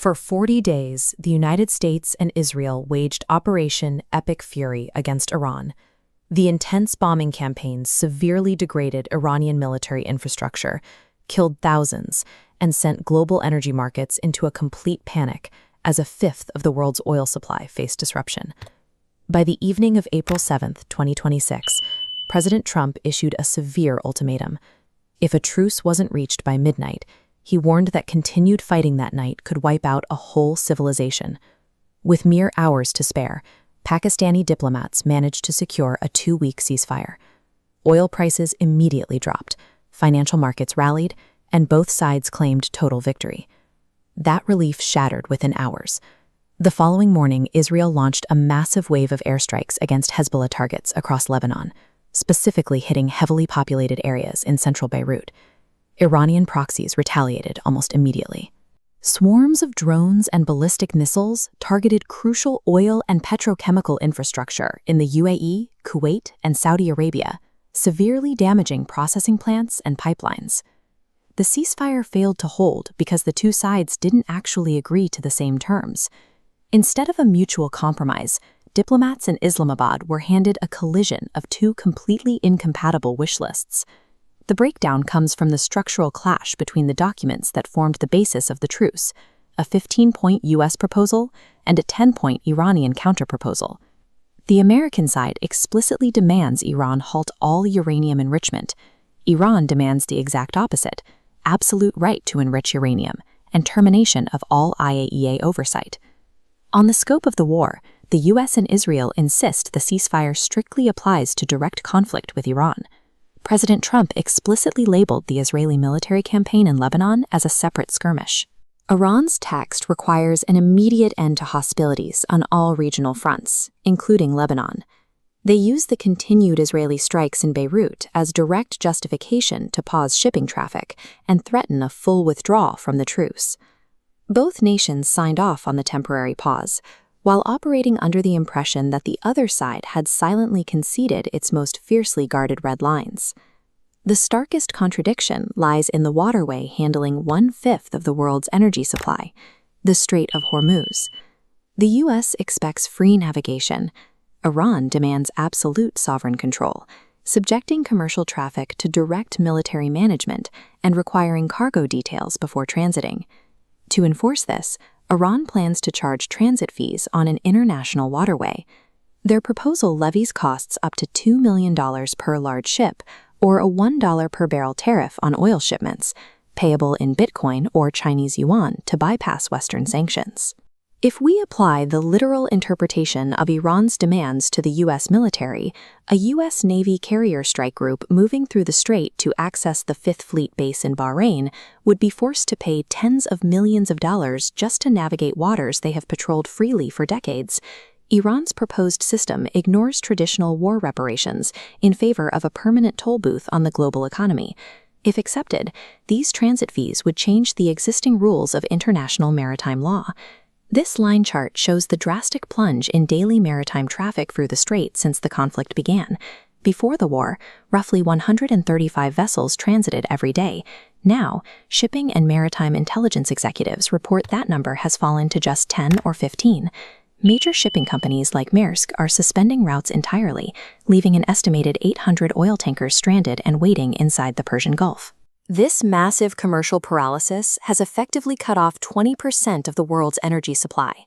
For 40 days, the United States and Israel waged Operation Epic Fury against Iran. The intense bombing campaigns severely degraded Iranian military infrastructure, killed thousands, and sent global energy markets into a complete panic as a fifth of the world's oil supply faced disruption. By the evening of April 7, 2026, President Trump issued a severe ultimatum. If a truce wasn't reached by midnight, he warned that continued fighting that night could wipe out a whole civilization. With mere hours to spare, Pakistani diplomats managed to secure a 2-week ceasefire. Oil prices immediately dropped, financial markets rallied, and both sides claimed total victory. That relief shattered within hours. The following morning, Israel launched a massive wave of airstrikes against Hezbollah targets across Lebanon, specifically hitting heavily populated areas in central Beirut. Iranian proxies retaliated almost immediately. Swarms of drones and ballistic missiles targeted crucial oil and petrochemical infrastructure in the UAE, Kuwait, and Saudi Arabia, severely damaging processing plants and pipelines. The ceasefire failed to hold because the two sides didn't actually agree to the same terms. Instead of a mutual compromise, diplomats in Islamabad were handed a collision of two completely incompatible wish lists. The breakdown comes from the structural clash between the documents that formed the basis of the truce, a 15-point U.S. proposal and a 10-point Iranian counterproposal. The American side explicitly demands Iran halt all uranium enrichment. Iran demands the exact opposite, absolute right to enrich uranium and termination of all IAEA oversight. On the scope of the war, the U.S. and Israel insist the ceasefire strictly applies to direct conflict with Iran. President Trump explicitly labeled the Israeli military campaign in Lebanon as a separate skirmish. Iran's text requires an immediate end to hostilities on all regional fronts, including Lebanon. They use the continued Israeli strikes in Beirut as direct justification to pause shipping traffic and threaten a full withdrawal from the truce. Both nations signed off on the temporary pause, while operating under the impression that the other side had silently conceded its most fiercely guarded red lines. The starkest contradiction lies in the waterway handling 1/5 of the world's energy supply, the Strait of Hormuz. The U.S. expects free navigation. Iran demands absolute sovereign control, subjecting commercial traffic to direct military management and requiring cargo details before transiting. To enforce this, Iran plans to charge transit fees on an international waterway. Their proposal levies costs up to $2 million per large ship, or a $1 per barrel tariff on oil shipments, payable in Bitcoin or Chinese yuan to bypass Western sanctions. If we apply the literal interpretation of Iran's demands to the U.S. military, a U.S. Navy carrier strike group moving through the strait to access the Fifth Fleet base in Bahrain would be forced to pay tens of millions of dollars just to navigate waters they have patrolled freely for decades. Iran's proposed system ignores traditional war reparations in favor of a permanent toll booth on the global economy. If accepted, these transit fees would change the existing rules of international maritime law. This line chart shows the drastic plunge in daily maritime traffic through the strait since the conflict began. Before the war, roughly 135 vessels transited every day. Now, shipping and maritime intelligence executives report that number has fallen to just 10 or 15. Major shipping companies like Maersk are suspending routes entirely, leaving an estimated 800 oil tankers stranded and waiting inside the Persian Gulf. This massive commercial paralysis has effectively cut off 20% of the world's energy supply.